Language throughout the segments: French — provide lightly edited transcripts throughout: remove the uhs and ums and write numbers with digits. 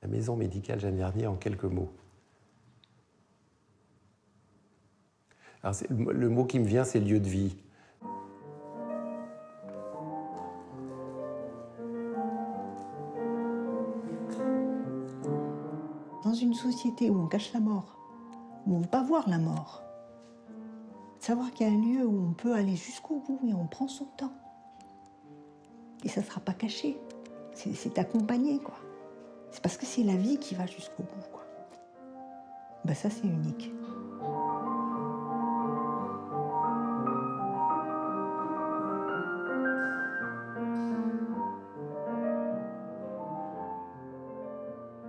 La maison médicale Jeanne Garnier en quelques mots. Alors, le mot qui me vient, c'est lieu de vie. Dans une société où on cache la mort, où on ne veut pas voir la mort, savoir qu'il y a un lieu où on peut aller jusqu'au bout et on prend son temps. Et ça ne sera pas caché, c'est accompagné, quoi. C'est parce que c'est la vie qui va jusqu'au bout, quoi. Ben ça, c'est unique.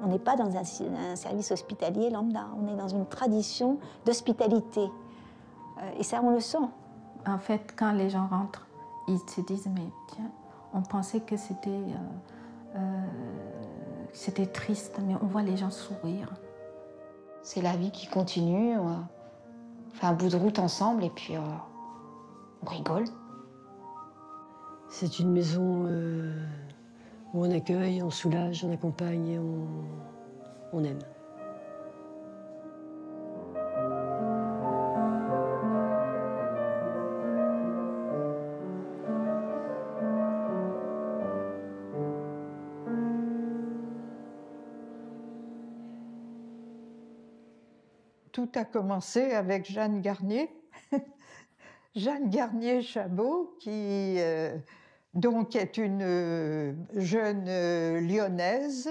On n'est pas dans un service hospitalier lambda, on est dans une tradition d'hospitalité. Et ça, on le sent. En fait, quand les gens rentrent, ils se disent, mais tiens, on pensait que c'était triste, mais on voit les gens sourire. C'est la vie qui continue, on fait un bout de route ensemble et puis on rigole. C'est une maison où on accueille, on soulage, on accompagne et on aime. Tout a commencé avec Jeanne Garnier, Jeanne Garnier-Chabot, qui donc est une jeune lyonnaise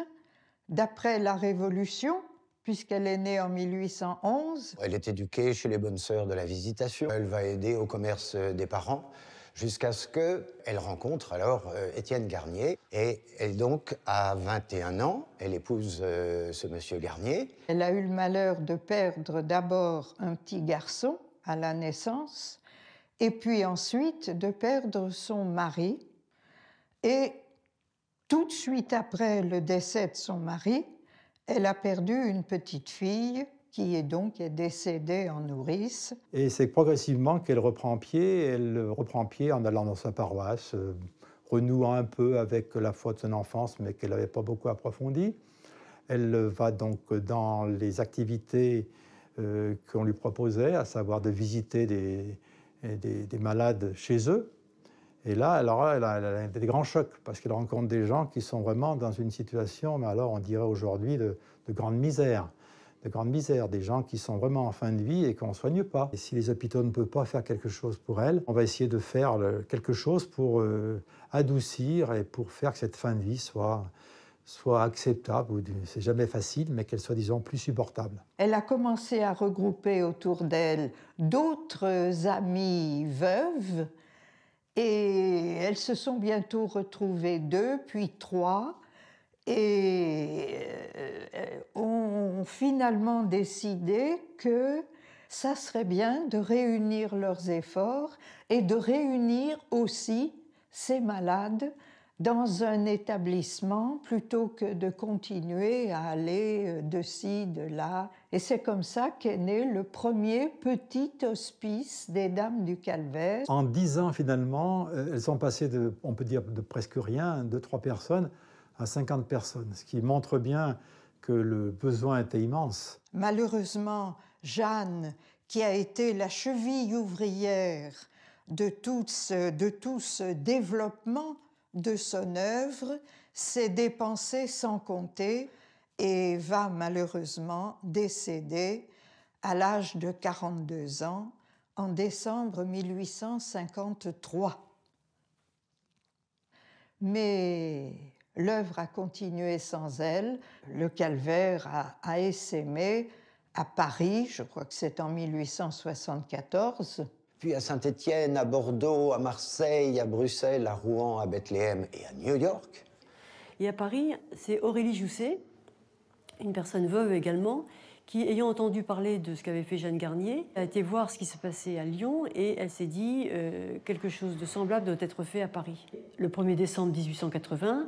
d'après la Révolution, puisqu'elle est née en 1811. Elle est éduquée chez les bonnes sœurs de la Visitation. Elle va aider au commerce des parents jusqu'à ce qu'elle rencontre alors Étienne Garnier. Et elle donc a 21 ans, elle épouse ce monsieur Garnier. Elle a eu le malheur de perdre d'abord un petit garçon à la naissance, et puis ensuite de perdre son mari. Et tout de suite après le décès de son mari, elle a perdu une petite fille qui est donc décédée en nourrice. Et c'est progressivement qu'elle reprend pied. Elle reprend pied en allant dans sa paroisse, renouant un peu avec la foi de son enfance, mais qu'elle n'avait pas beaucoup approfondie. Elle va donc dans les activités qu'on lui proposait, à savoir de visiter des malades chez eux. Et là, alors, elle a des grands chocs, parce qu'elle rencontre des gens qui sont vraiment dans une situation, mais alors on dirait aujourd'hui, de grande misère. De grande misère, des gens qui sont vraiment en fin de vie et qu'on ne soigne pas. Et si les hôpitaux ne peuvent pas faire quelque chose pour elle, on va essayer de faire quelque chose pour adoucir et pour faire que cette fin de vie soit acceptable. C'est jamais facile, mais qu'elle soit, disons, plus supportable. Elle a commencé à regrouper autour d'elle d'autres amies veuves, et elles se sont bientôt retrouvées 2, puis 3, et ont finalement décidé que ça serait bien de réunir leurs efforts et de réunir aussi ces malades dans un établissement plutôt que de continuer à aller de ci, de là. Et c'est comme ça qu'est né le premier petit hospice des Dames du Calvaire. En 10 ans, finalement, elles sont passées on peut dire, de presque rien, 2-3 personnes, à 50 personnes, ce qui montre bien que le besoin était immense. Malheureusement, Jeanne, qui a été la cheville ouvrière de tout ce développement de son œuvre, s'est dépensée sans compter et va malheureusement décéder à l'âge de 42 ans en décembre 1853. Mais l'œuvre a continué sans elle. Le calvaire a essaimé à Paris, je crois que c'est en 1874. Puis à Saint-Étienne, à Bordeaux, à Marseille, à Bruxelles, à Rouen, à Bethléem et à New York. Et à Paris, c'est Aurélie Jousset, une personne veuve également, qui, ayant entendu parler de ce qu'avait fait Jeanne Garnier, a été voir ce qui se passait à Lyon et elle s'est dit quelque chose de semblable doit être fait à Paris. Le 1er décembre 1880,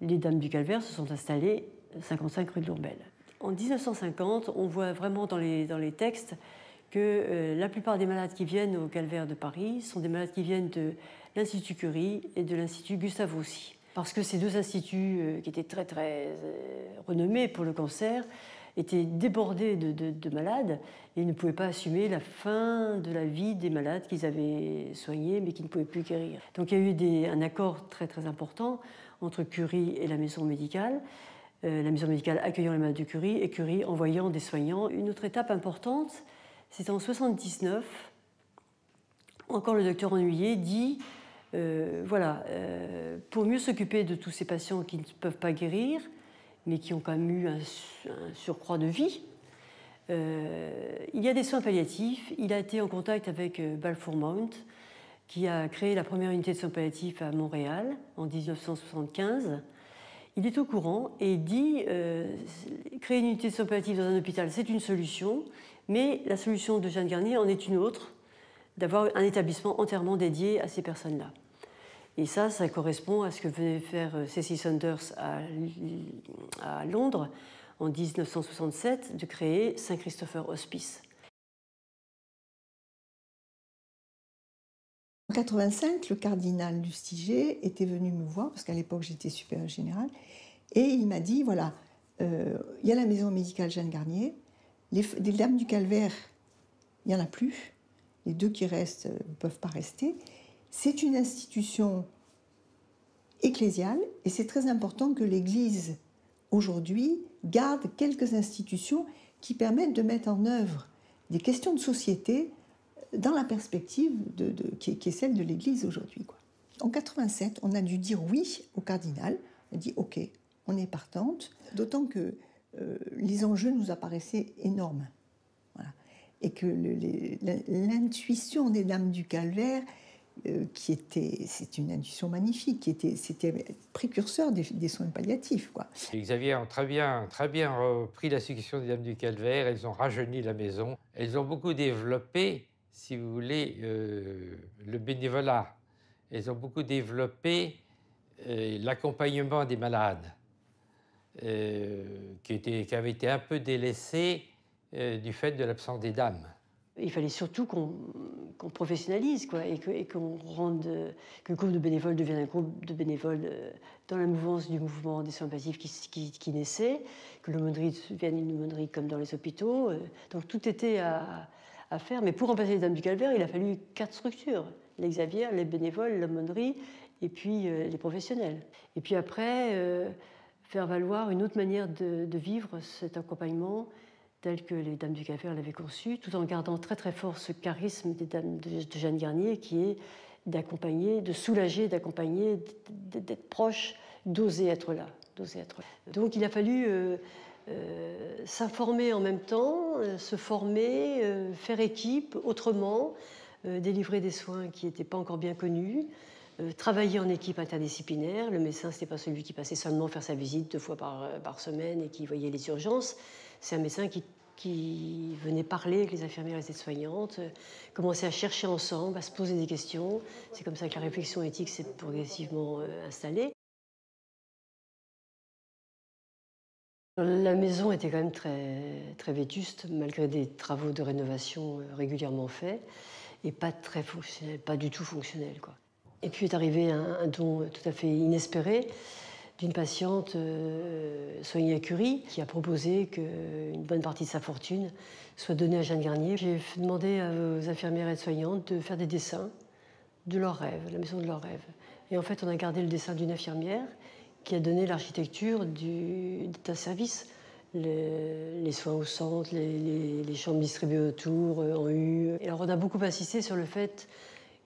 les Dames du Calvaire se sont installées 55 rue de l'Ourbelle. En 1950, on voit vraiment dans les textes que la plupart des malades qui viennent au Calvaire de Paris sont des malades qui viennent de l'Institut Curie et de l'Institut Gustave Roussy. Parce que ces deux instituts, qui étaient très très renommés pour le cancer, étaient débordés de malades et ne pouvaient pas assumer la fin de la vie des malades qu'ils avaient soignés mais qui ne pouvaient plus guérir. Donc il y a eu un accord très très important entre Curie et la maison médicale accueillant les malades de Curie et Curie envoyant des soignants. Une autre étape importante, c'est en 1979, encore le docteur Ennuyé dit pour mieux s'occuper de tous ces patients qui ne peuvent pas guérir, mais qui ont quand même eu un surcroît de vie, il y a des soins palliatifs. Il a été en contact avec Balfour Mount, qui a créé la première unité de soins palliatifs à Montréal en 1975. Il est au courant et dit créer une unité de soins palliatifs dans un hôpital, c'est une solution, mais la solution de Jeanne Garnier en est une autre, d'avoir un établissement entièrement dédié à ces personnes-là. Et ça correspond à ce que venait faire Cecil Saunders à Londres en 1967, de créer Saint-Christopher Hospice. En 1985, le cardinal Lustiger était venu me voir, parce qu'à l'époque j'étais supérieur général, et il m'a dit, voilà, il y a la maison médicale Jeanne Garnier, les Dames du Calvaire, il n'y en a plus, les deux qui restent ne peuvent pas rester. C'est une institution ecclésiale et c'est très important que l'Église, aujourd'hui, garde quelques institutions qui permettent de mettre en œuvre des questions de société dans la perspective qui est celle de l'Église aujourd'hui. En 87, on a dû dire oui au cardinal. On a dit OK, on est partante, d'autant que les enjeux nous apparaissaient énormes. Voilà. Et que l'intuition des Dames du Calvaire, c'est une intuition magnifique, c'était précurseur des soins palliatifs, quoi. Les Xavier ont très bien repris la succession des Dames du Calvaire, elles ont rajeuni la maison, elles ont beaucoup développé, si vous voulez, le bénévolat, elles ont beaucoup développé l'accompagnement des malades, qui avait été un peu délaissé du fait de l'absence des dames. Il fallait surtout qu'on professionnalise, quoi, et qu'on rende que le groupe de bénévoles devienne un groupe de bénévoles dans la mouvance du mouvement des soins palliatifs qui naissait, que l'aumônerie devienne une aumônerie comme dans les hôpitaux. Donc tout était à faire. Mais pour remplacer les Dames du Calvaire, il a fallu 4 structures. Les Xavier, les bénévoles, l'aumônerie et puis les professionnels. Et puis après, faire valoir une autre manière de vivre cet accompagnement tel que les Dames du Calvaire l'avaient conçu, tout en gardant très très fort ce charisme des Dames de Jeanne Garnier qui est d'accompagner, de soulager, d'accompagner, d'être proche, d'oser être là. Donc il a fallu s'informer en même temps, se former, faire équipe autrement, délivrer des soins qui n'étaient pas encore bien connus, travailler en équipe interdisciplinaire. Le médecin, ce n'était pas celui qui passait seulement faire sa visite 2 fois par semaine et qui voyait les urgences. C'est un médecin qui venait parler avec les infirmières et les aides-soignantes, commencer à chercher ensemble, à se poser des questions. C'est comme ça que la réflexion éthique s'est progressivement installée. La maison était quand même très, très vétuste, malgré des travaux de rénovation régulièrement faits, et pas très fonctionnel, pas du tout fonctionnel, quoi. Et puis est arrivé un don tout à fait inespéré d'une patiente soignée à Curie qui a proposé qu'une bonne partie de sa fortune soit donnée à Jeanne Garnier. J'ai demandé aux infirmières aides-soignantes de faire des dessins de leurs rêves, la maison de leurs rêves. Et en fait, on a gardé le dessin d'une infirmière qui a donné l'architecture d'un service, les soins au centre, les chambres distribuées autour, en U. Et alors on a beaucoup insisté sur le fait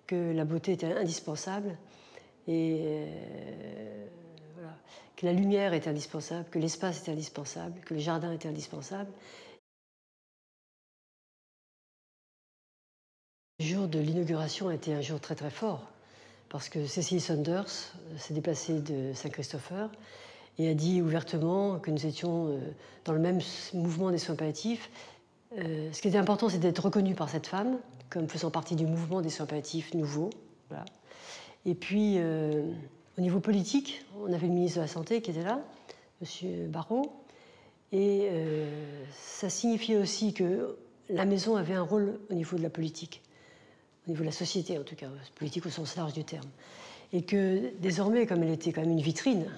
que la beauté était indispensable et voilà, que la lumière était indispensable, que l'espace était indispensable, que le jardin était indispensable. Le jour de l'inauguration a été un jour très très fort parce que Cecil Saunders s'est déplacée de Saint-Christopher et a dit ouvertement que nous étions dans le même mouvement des soins palliatifs. Ce qui était important, c'est d'être reconnu par cette femme comme faisant partie du mouvement des soins palliatifs nouveaux. Voilà. Et puis, au niveau politique, on avait le ministre de la Santé qui était là, M. Barrot, et ça signifiait aussi que la maison avait un rôle au niveau de la politique, au niveau de la société en tout cas, politique au sens large du terme. Et que désormais, comme elle était quand même une vitrine,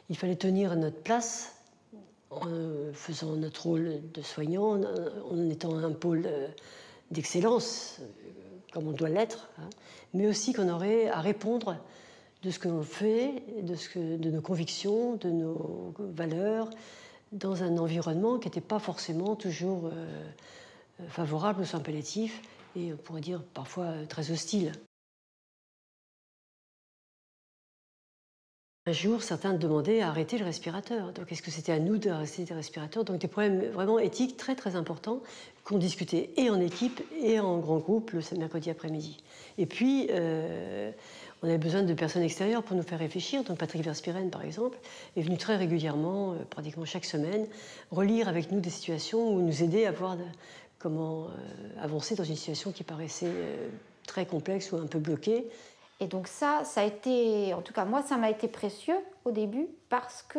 il fallait tenir notre place en faisant notre rôle de soignant, en étant un pôle d'excellence, comme on doit l'être, hein, mais aussi qu'on aurait à répondre de ce que l'on fait, de nos convictions, de nos valeurs, dans un environnement qui n'était pas forcément toujours favorable aux soins palliatifs et on pourrait dire parfois très hostile. Un jour, certains demandaient à arrêter le respirateur. Donc, est-ce que c'était à nous d'arrêter le respirateur? Donc, des problèmes vraiment éthiques très, très importants qu'on discutait et en équipe et en grand groupe le mercredi après-midi. Et puis, on avait besoin de personnes extérieures pour nous faire réfléchir. Donc, Patrick Verspiren, par exemple, est venu très régulièrement, pratiquement chaque semaine, relire avec nous des situations ou nous aider à voir comment avancer dans une situation qui paraissait très complexe ou un peu bloquée. Et donc ça a été, en tout cas moi, ça m'a été précieux au début parce que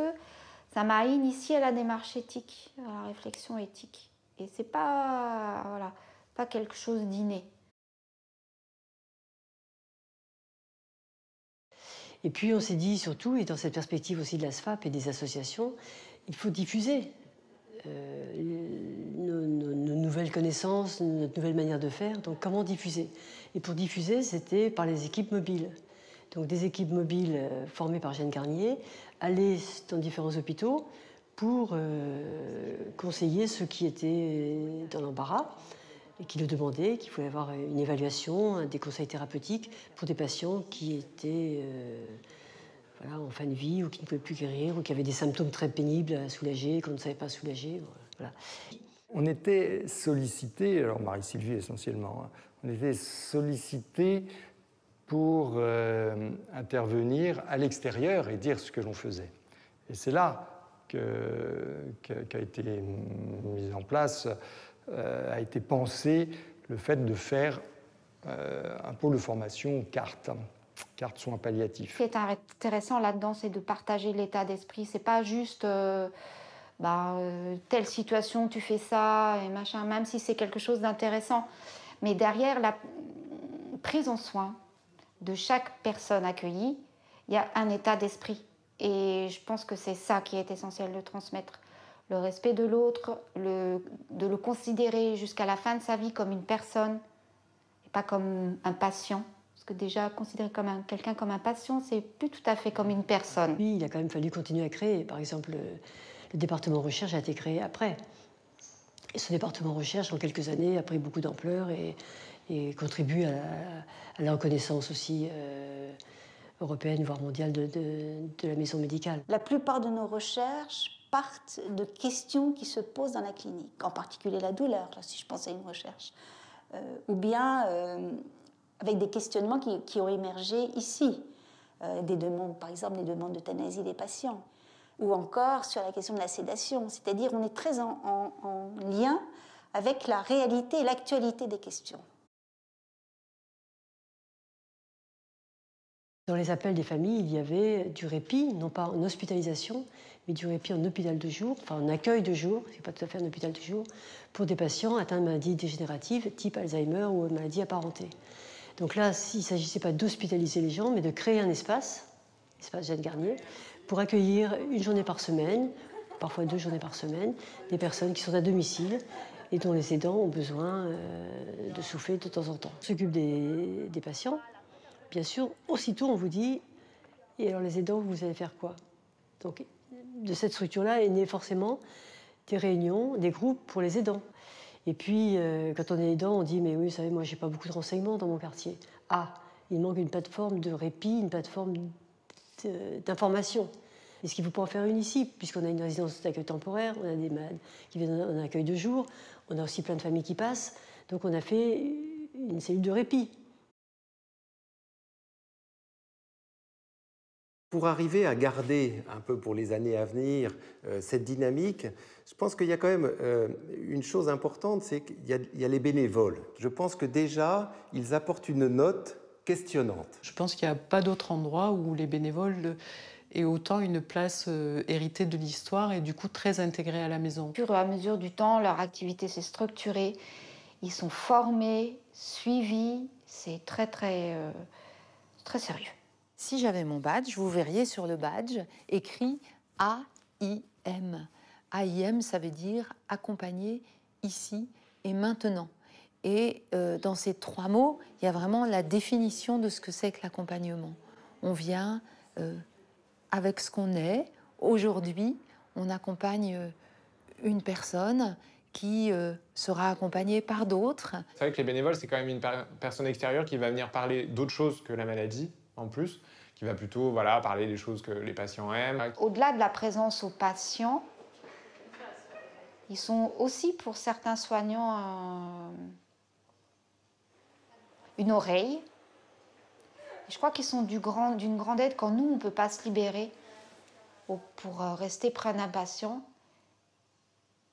ça m'a initié à la démarche éthique, à la réflexion éthique. Et c'est pas, voilà, pas quelque chose d'inné. Et puis on s'est dit surtout, et dans cette perspective aussi de la SFAP et des associations, il faut diffuser nos nouvelles connaissances, notre nouvelle manière de faire. Donc comment diffuser? Et pour diffuser, c'était par les équipes mobiles. Donc des équipes mobiles formées par Jeanne Garnier allaient dans différents hôpitaux pour conseiller ceux qui étaient dans l'embarras et qui le demandaient, qu'il fallait avoir une évaluation, des conseils thérapeutiques pour des patients qui étaient voilà, en fin de vie ou qui ne pouvaient plus guérir ou qui avaient des symptômes très pénibles à soulager, qu'on ne savait pas soulager. Voilà. On était sollicité, alors Marie-Sylvie essentiellement, hein, on était sollicité pour intervenir à l'extérieur et dire ce que l'on faisait. Et c'est là qu'a été mise en place, a été pensé le fait de faire un pôle de formation carte soins palliatifs. Ce qui est intéressant là-dedans, c'est de partager l'état d'esprit. C'est pas juste telle situation, tu fais ça et machin, même si c'est quelque chose d'intéressant. Mais derrière la prise en soin de chaque personne accueillie, il y a un état d'esprit. Et je pense que c'est ça qui est essentiel de transmettre. Le respect de l'autre, de le considérer jusqu'à la fin de sa vie comme une personne, et pas comme un patient. Parce que déjà, considérer quelqu'un comme un patient, c'est plus tout à fait comme une personne. Oui, il a quand même fallu continuer à créer. Par exemple, le département recherche a été créé après. Et ce département recherche, en quelques années, a pris beaucoup d'ampleur et contribue à la reconnaissance aussi européenne, voire mondiale, de la maison médicale. La plupart de nos recherches partent de questions qui se posent dans la clinique, en particulier la douleur, là, si je pense à une recherche. Ou bien avec des questionnements qui ont émergé ici. Des demandes, par exemple, des demandes d'euthanasie des patients. Ou encore sur la question de la sédation. C'est-à-dire on est très en lien avec la réalité et l'actualité des questions. Dans les appels des familles, il y avait du répit, non pas en hospitalisation, mais du répit en hôpital de jour, enfin en accueil de jour, c'est pas tout à fait un hôpital de jour, pour des patients atteints de maladies dégénératives, type Alzheimer ou maladies apparentées. Donc là, il ne s'agissait pas d'hospitaliser les gens, mais de créer un espace Jeanne Garnier, pour accueillir une journée par semaine, parfois 2 journées par semaine, des personnes qui sont à domicile et dont les aidants ont besoin de souffler de temps en temps. On s'occupe des patients. Bien sûr, aussitôt on vous dit, et alors les aidants, vous allez faire quoi? Donc de cette structure-là est né forcément des réunions, des groupes pour les aidants. Et puis quand on est aidant, on dit, mais oui, vous savez, moi j'ai pas beaucoup de renseignements dans mon quartier. Ah, il manque une plateforme de répit, une plateforme d'information. Est-ce qu'il ne faut pas en faire une ici, puisqu'on a une résidence d'accueil temporaire, on a des malades qui viennent en accueil de jour, on a aussi plein de familles qui passent, donc on a fait une cellule de répit. Pour arriver à garder un peu pour les années à venir cette dynamique, je pense qu'il y a quand même une chose importante, c'est qu'il y a les bénévoles. Je pense que déjà, ils apportent une note questionnante. Je pense qu'il n'y a pas d'autre endroit où les bénévoles aient autant une place héritée de l'histoire et du coup très intégrée à la maison. Au fur et à mesure du temps, leur activité s'est structurée, ils sont formés, suivis, c'est très Très sérieux. Si j'avais mon badge, vous verriez sur le badge écrit AIM. AIM, ça veut dire accompagner ici et maintenant. Et dans ces 3 mots, il y a vraiment la définition de ce que c'est que l'accompagnement. On vient avec ce qu'on est. Aujourd'hui, on accompagne une personne qui sera accompagnée par d'autres. C'est vrai que les bénévoles, c'est quand même une personne extérieure qui va venir parler d'autres choses que la maladie, en plus, qui va plutôt voilà, parler des choses que les patients aiment. Au-delà de la présence aux patients, ils sont aussi, pour certains soignants, une oreille. Et je crois qu'ils sont d'une grande aide quand nous, on ne peut pas se libérer pour rester près d'un patient.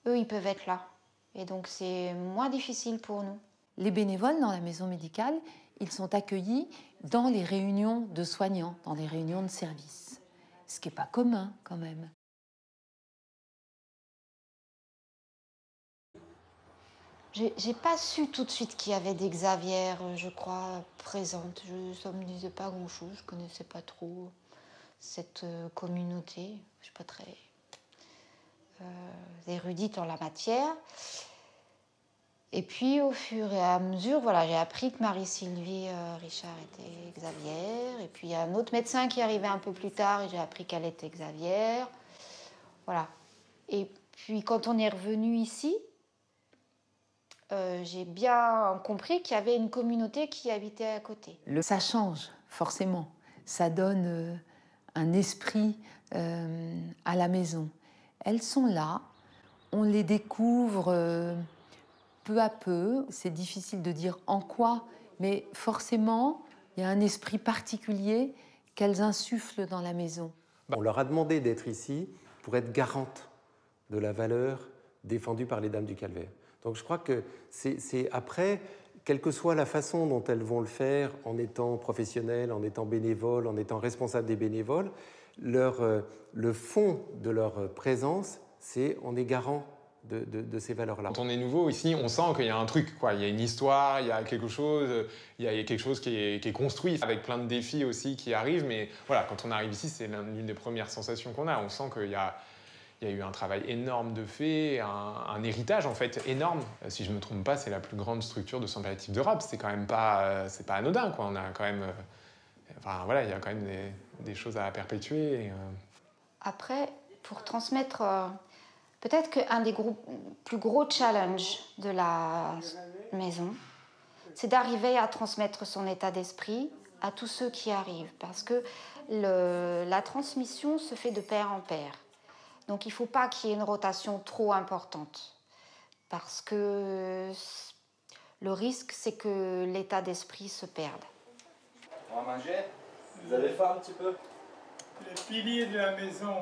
Eux, ils peuvent être là. Et donc, c'est moins difficile pour nous. Les bénévoles dans la maison médicale, ils sont accueillis dans les réunions de soignants, dans les réunions de service. Ce qui n'est pas commun, quand même. J'ai pas su tout de suite qu'il y avait des Xavier, je crois, présentes. Ça me disait pas grand-chose. Je connaissais pas trop cette communauté. Je suis pas très érudite en la matière. Et puis, au fur et à mesure, voilà, j'ai appris que Marie-Sylvie Richard était Xavier. Et puis, il y a un autre médecin qui arrivait un peu plus tard et j'ai appris qu'elle était Xavier. Voilà. Et puis, quand on est revenu ici, j'ai bien compris qu'il y avait une communauté qui habitait à côté. Ça change, forcément. Ça donne un esprit à la maison. Elles sont là, on les découvre peu à peu. C'est difficile de dire en quoi, mais forcément, il y a un esprit particulier qu'elles insufflent dans la maison. On leur a demandé d'être ici pour être garantes de la valeur défendue par les Dames du Calvaire. Donc je crois que c'est après, quelle que soit la façon dont elles vont le faire, en étant professionnelles, en étant bénévoles, en étant responsables des bénévoles, le fond de leur présence, c'est on est garant de ces valeurs-là. Quand on est nouveau ici, on sent qu'il y a un truc, quoi. Il y a une histoire, il y a quelque chose, il y a quelque chose qui est construit, avec plein de défis aussi qui arrivent. Mais voilà, quand on arrive ici, c'est l'une des premières sensations qu'on a. On sent qu'il y a eu un travail énorme de fait, un héritage en fait énorme. Si je ne me trompe pas, c'est la plus grande structure de soins palliatifs d'Europe. C'est quand même pas, c'est pas anodin, quoi. On a quand même, enfin voilà, il y a quand même des choses à perpétuer. Après, pour transmettre, peut-être qu'un des plus gros challenges de la maison, c'est d'arriver à transmettre son état d'esprit à tous ceux qui arrivent, parce que la transmission se fait de pair en pair. Donc il ne faut pas qu'il y ait une rotation trop importante, parce que le risque, c'est que l'état d'esprit se perde. On va manger? Vous avez faim un petit peu? Les piliers de la maison.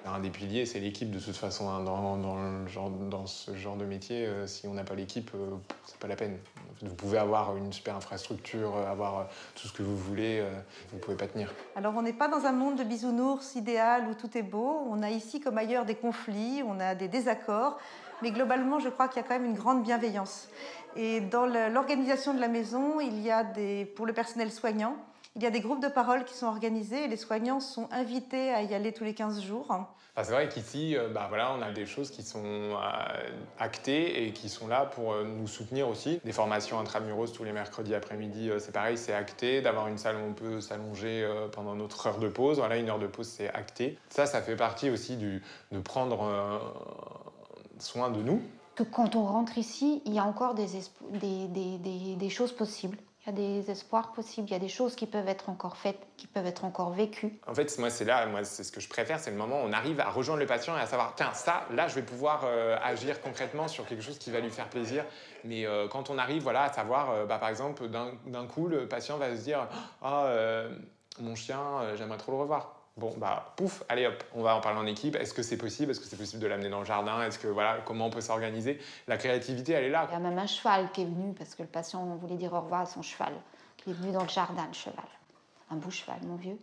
Un des piliers, c'est l'équipe de toute façon. Hein. Dans ce genre de métier, si on n'a pas l'équipe, c'est pas la peine. Vous pouvez avoir une super infrastructure, avoir tout ce que vous voulez, vous ne pouvez pas tenir. Alors on n'est pas dans un monde de bisounours idéal où tout est beau. On a ici comme ailleurs des conflits, on a des désaccords. Mais globalement, je crois qu'il y a quand même une grande bienveillance. Et dans l'organisation de la maison, il y a pour le personnel soignant, il y a des groupes de parole qui sont organisés et les soignants sont invités à y aller tous les 15 jours. Enfin, c'est vrai qu'ici, voilà, on a des choses qui sont actées et qui sont là pour nous soutenir aussi. Des formations intramuros tous les mercredis après-midi, c'est pareil, c'est acté. D'avoir une salle où on peut s'allonger pendant notre heure de pause. Voilà, une heure de pause, c'est acté. Ça fait partie aussi de prendre soin de nous. Que quand on rentre ici, il y a encore des choses possibles. Il y a des espoirs possibles, il y a des choses qui peuvent être encore faites, qui peuvent être encore vécues. En fait, moi, c'est ce que je préfère, c'est le moment où on arrive à rejoindre le patient et à savoir, tiens, là, je vais pouvoir agir concrètement sur quelque chose qui va lui faire plaisir. Mais quand on arrive, voilà, à savoir, par exemple, d'un coup, le patient va se dire, mon chien, j'aimerais trop le revoir. Bon, pouf, allez hop, on va en parler en équipe. Est-ce que c'est possible? Est-ce que c'est possible de l'amener dans le jardin? Est-ce que, voilà, comment on peut s'organiser? La créativité, elle est là. Il y a même un cheval qui est venu, parce que le patient voulait dire au revoir à son cheval. Il est venu dans le jardin, le cheval. Un beau cheval, mon vieux.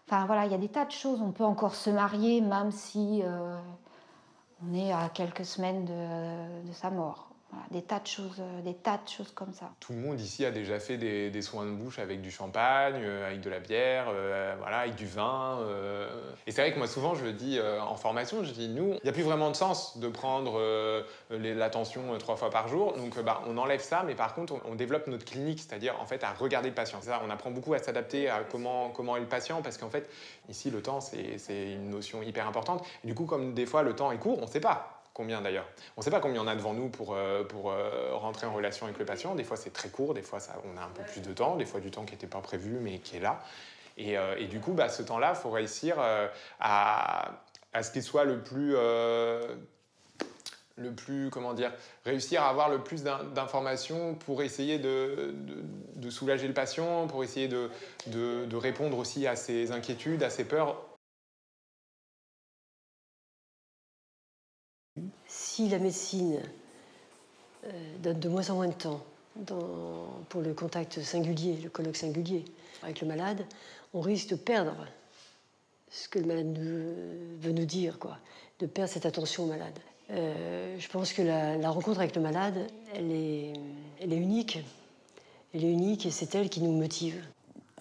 Enfin, voilà, il y a des tas de choses. On peut encore se marier, même si on est à quelques semaines de sa mort. Voilà, des tas de choses comme ça. Tout le monde ici a déjà fait des soins de bouche avec du champagne, avec de la bière, voilà, avec du vin. Et c'est vrai que moi, souvent, je le dis en formation, je dis, nous, il n'y a plus vraiment de sens de prendre l'attention 3 fois par jour. Donc, on enlève ça, mais par contre, on développe notre clinique, c'est-à-dire, en fait, à regarder le patient. Ça, on apprend beaucoup à s'adapter à comment est le patient, parce qu'en fait, ici, le temps, c'est une notion hyper importante. Et du coup, comme des fois, le temps est court, on ne sait pas. Combien d'ailleurs? On ne sait pas combien on a devant nous pour rentrer en relation avec le patient. Des fois, c'est très court, des fois, on a un peu plus de temps, des fois du temps qui n'était pas prévu, mais qui est là. Et du coup, ce temps-là, il faut réussir à ce qu'il soit le plus, comment dire, réussir à avoir le plus d'informations pour essayer de soulager le patient, pour essayer de répondre aussi à ses inquiétudes, à ses peurs. Si la médecine donne de moins en moins de temps pour le contact singulier, le colloque singulier avec le malade, on risque de perdre ce que le malade veut nous dire, quoi, de perdre cette attention au malade. Je pense que la rencontre avec le malade, elle est unique. Elle est unique et c'est elle qui nous motive.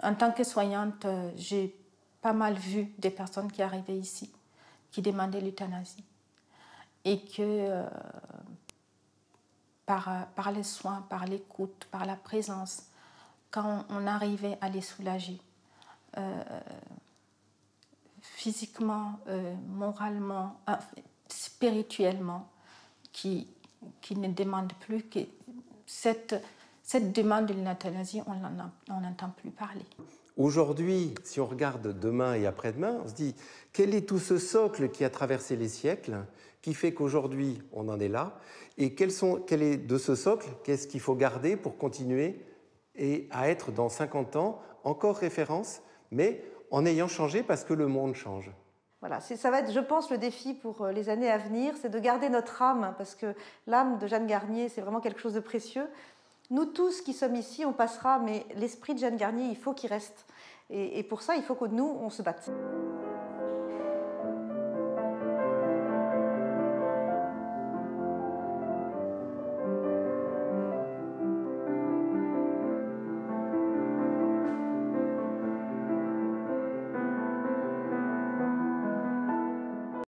En tant que soignante, j'ai pas mal vu des personnes qui arrivaient ici, qui demandaient l'euthanasie. Et que par les soins, par l'écoute, par la présence, quand on arrivait à les soulager, physiquement, moralement, spirituellement, qui ne demandent plus que cette demande de l'euthanasie, on n'entend plus parler. Aujourd'hui, si on regarde demain et après-demain, on se dit quel est tout ce socle qui a traversé les siècles, qui fait qu'aujourd'hui on en est là, et quel est de ce socle, qu'est-ce qu'il faut garder pour continuer et à être dans 50 ans encore référence, mais en ayant changé parce que le monde change. Voilà, ça va être, je pense, le défi pour les années à venir, c'est de garder notre âme, parce que l'âme de Jeanne Garnier, c'est vraiment quelque chose de précieux. Nous tous qui sommes ici, on passera, mais l'esprit de Jeanne Garnier, il faut qu'il reste. Et pour ça, il faut que nous, on se batte.